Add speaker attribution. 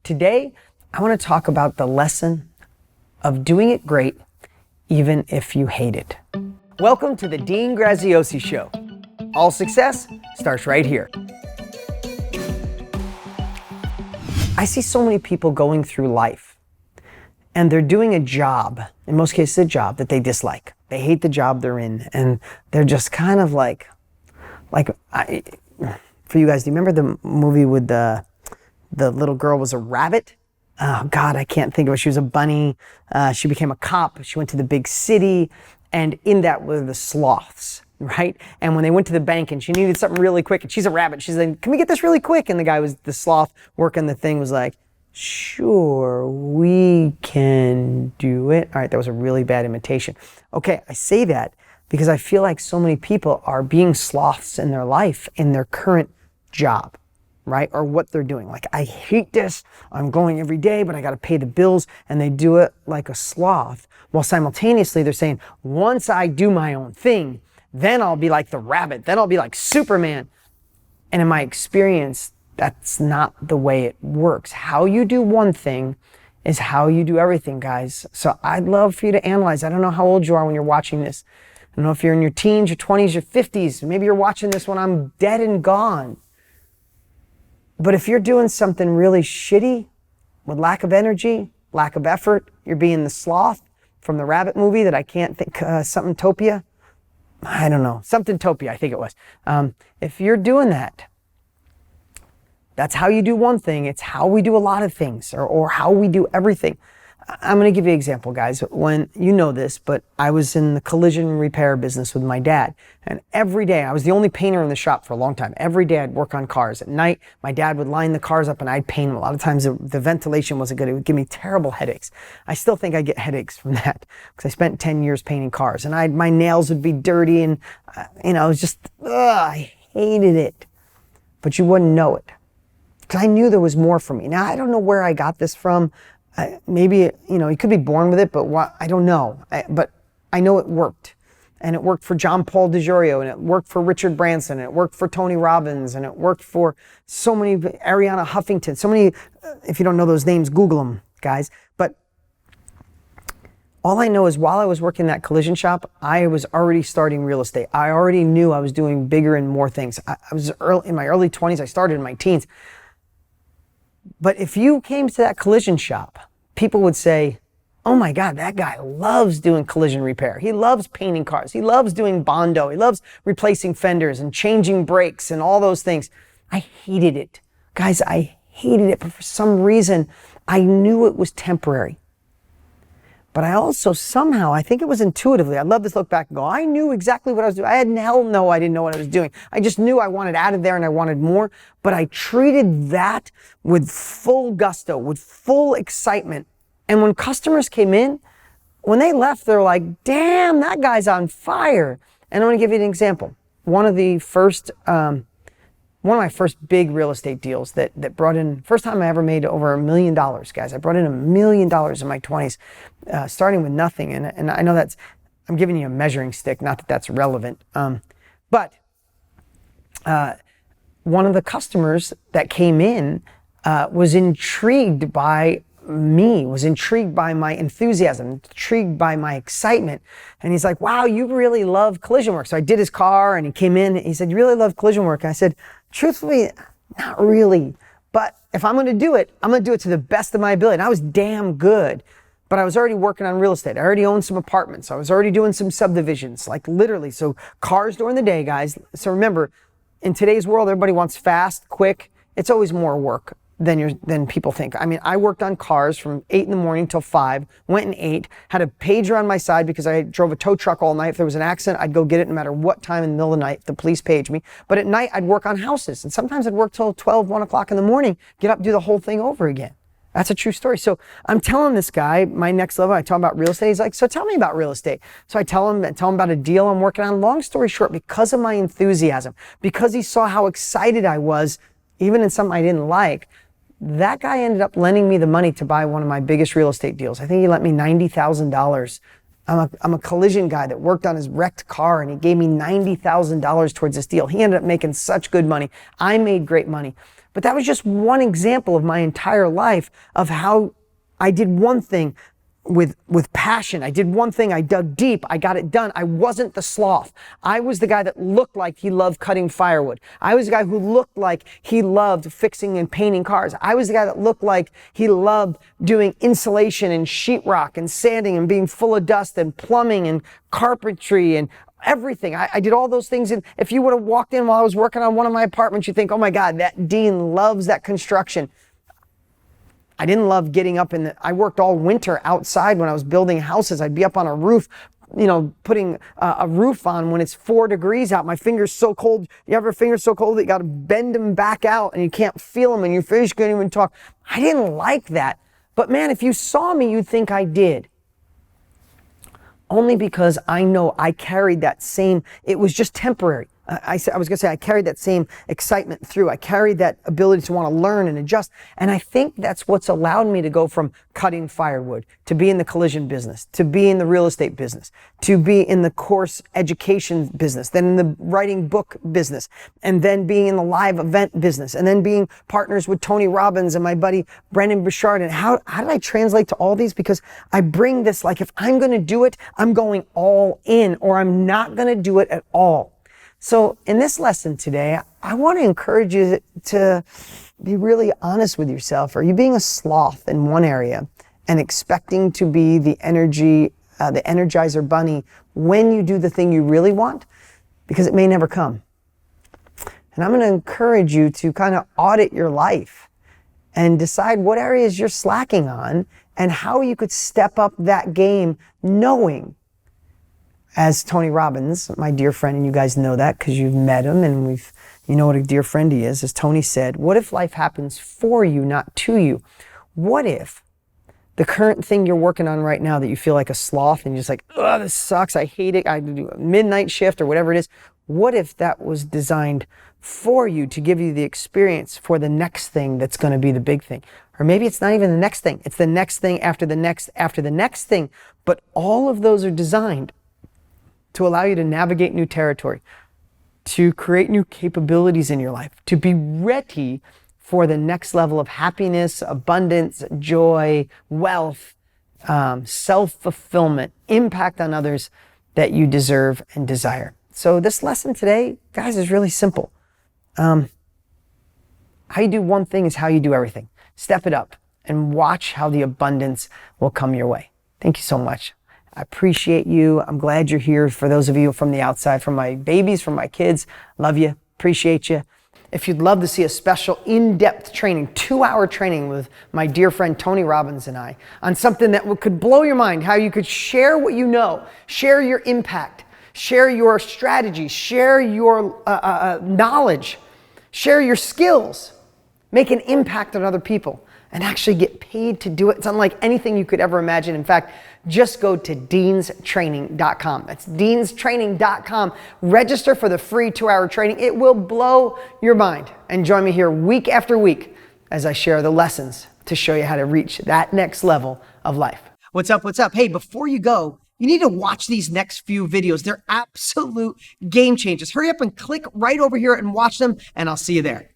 Speaker 1: Today, I want to talk about the lesson of doing it great even if you hate it. Welcome to the Dean Graziosi Show. All success starts right here. I see so many people going through life and they're doing a job, in most cases a job that they dislike. They hate the job they're in and they're just kind of for you guys, do you remember the movie with the little girl was a rabbit? Oh God, I can't think of it. She was a bunny. She became a cop. She went to the big city, and in that were the sloths, right? And when they went to the bank and she needed something really quick, and she's a rabbit, she's like, "Can we get this really quick?" And the sloth working the thing was like, "Sure, we can do it." All right, that was a really bad imitation. Okay, I say that because I feel like so many people are being sloths in their life, in their current job, right? Or what they're doing. Like, I hate this. I'm going every day, but I got to pay the bills. And they do it like a sloth. While simultaneously they're saying, once I do my own thing, then I'll be like the rabbit. Then I'll be like Superman. And in my experience, that's not the way it works. How you do one thing is how you do everything, guys. So I'd love for you to analyze. I don't know how old you are when you're watching this. I don't know if you're in your teens, your 20s, your 50s. Maybe you're watching this when I'm dead and gone. But if you're doing something really shitty with lack of energy, lack of effort, you're being the sloth from the rabbit movie that I can't think, something Topia. I don't know, something Topia, I think it was. If you're doing that, that's how you do one thing. It's how we do a lot of things, or how we do everything. I'm going to give you an example, guys. When you know this, but I was in the collision repair business with my dad. And every day, I was the only painter in the shop for a long time. Every day I'd work on cars. At night, my dad would line the cars up and I'd paint them. A lot of times the ventilation wasn't good. It would give me terrible headaches. I still think I get headaches from that because I spent 10 years painting cars. And my nails would be dirty and, it was just, I hated it. But you wouldn't know it. Because I knew there was more for me. Now, I don't know where I got this from. Maybe, you could be born with it, but I don't know. But I know it worked. And it worked for John Paul DiGiorgio, and it worked for Richard Branson, and it worked for Tony Robbins, and it worked for so many, Arianna Huffington, so many, if you don't know those names, Google them, guys. But all I know is while I was working that collision shop, I was already starting real estate. I already knew I was doing bigger and more things. I was in my early 20s. I started in my teens. But if you came to that collision shop, people would say, "Oh my God, that guy loves doing collision repair. He loves painting cars. He loves doing Bondo. He loves replacing fenders and changing brakes and all those things." I hated it. Guys, I hated it. But for some reason, I knew it was temporary. But I also somehow, I think it was intuitively, I'd love to look back and go, I knew exactly what I was doing. I didn't I didn't know what I was doing. I just knew I wanted out of there and I wanted more. But I treated that with full gusto, with full excitement. And when customers came in, when they left, they're like, "Damn, that guy's on fire." And I'm going to give you an example. One of my first big real estate deals that brought in, first time I ever made over $1 million, guys. I brought in $1 million in my 20s, starting with nothing. And I know I'm giving you a measuring stick, not that that's relevant. But one of the customers that came in was intrigued by me, was intrigued by my enthusiasm, intrigued by my excitement. And he's like, "Wow, you really love collision work." So I did his car and he came in and he said, "You really love collision work?" And I said, "Truthfully, not really. But if I'm going to do it, I'm going to do it to the best of my ability." And I was damn good. But I was already working on real estate. I already owned some apartments. I was already doing some subdivisions, like literally. So cars during the day, guys. So remember, in today's world, everybody wants fast, quick. It's always more work than people think. I mean, I worked on cars from 8 in the morning till 5, went and ate, had a pager on my side because I drove a tow truck all night. If there was an accident, I'd go get it no matter what time in the middle of the night. The police paged me. But at night, I'd work on houses. And sometimes I'd work till 12, 1 o'clock in the morning, get up, do the whole thing over again. That's a true story. So I'm telling this guy, my next level, I tell him about real estate. He's like, "So tell me about real estate." So I tell him about a deal I'm working on. Long story short, because of my enthusiasm, because he saw how excited I was, even in something I didn't like, that guy ended up lending me the money to buy one of my biggest real estate deals. I think he lent me $90,000. I'm a collision guy that worked on his wrecked car, and he gave me $90,000 towards this deal. He ended up making such good money. I made great money. But that was just one example of my entire life of how I did one thing with passion. I did one thing. I dug deep. I got it done. I wasn't the sloth. I was the guy that looked like he loved cutting firewood. I was the guy who looked like he loved fixing and painting cars. I was the guy that looked like he loved doing insulation and sheetrock and sanding and being full of dust and plumbing and carpentry and everything. I did all those things. And if you would have walked in while I was working on one of my apartments, you think, oh my God, that Dean loves that construction. I didn't love getting up I worked all winter outside when I was building houses. I'd be up on a roof, putting a roof on when it's 4 degrees out. My finger's so cold. You have your fingers so cold that you got to bend them back out and you can't feel them and your fingers can't even talk. I didn't like that. But man, if you saw me, you'd think I did. Only because I know I carried that same, it was just temporary. I was going to say I carried that same excitement through. I carried that ability to want to learn and adjust. And I think that's what's allowed me to go from cutting firewood to be in the collision business, to be in the real estate business, to be in the course education business, then in the writing book business, and then being in the live event business, and then being partners with Tony Robbins and my buddy Brendan Bouchard. And how did I translate to all these? Because I bring this, like, if I'm going to do it, I'm going all in, or I'm not going to do it at all. So in this lesson today, I want to encourage you to be really honest with yourself. Are you being a sloth in one area and expecting to be the Energizer Bunny when you do the thing you really want? Because it may never come. And I'm going to encourage you to kind of audit your life and decide what areas you're slacking on and how you could step up that game, knowing, as Tony Robbins, my dear friend, and you guys know that because you've met him and you know what a dear friend he is, as Tony said, what if life happens for you, not to you? What if the current thing you're working on right now that you feel like a sloth and you're just like, oh, this sucks, I hate it, I do a midnight shift or whatever it is, what if that was designed for you to give you the experience for the next thing that's going to be the big thing? Or maybe it's not even the next thing, it's the next thing after the next thing, but all of those are designed to allow you to navigate new territory, to create new capabilities in your life, to be ready for the next level of happiness, abundance, joy, wealth, self-fulfillment, impact on others that you deserve and desire. So this lesson today, guys, is really simple. How you do one thing is how you do everything. Step it up and watch how the abundance will come your way. Thank you so much. I appreciate you. I'm glad you're here. For those of you from the outside, from my babies, from my kids, love you, appreciate you. If you'd love to see a special in-depth training, 2-hour training with my dear friend Tony Robbins and I on something that could blow your mind, how you could share what you know, share your impact, share your strategy, share your knowledge, share your skills, make an impact on other people, and actually get paid to do it. It's unlike anything you could ever imagine. In fact, just go to deanstraining.com. That's deanstraining.com. Register for the free 2-hour training. It will blow your mind. And join me here week after week as I share the lessons to show you how to reach that next level of life. What's up? What's up? Hey, before you go, you need to watch these next few videos. They're absolute game changers. Hurry up and click right over here and watch them, and I'll see you there.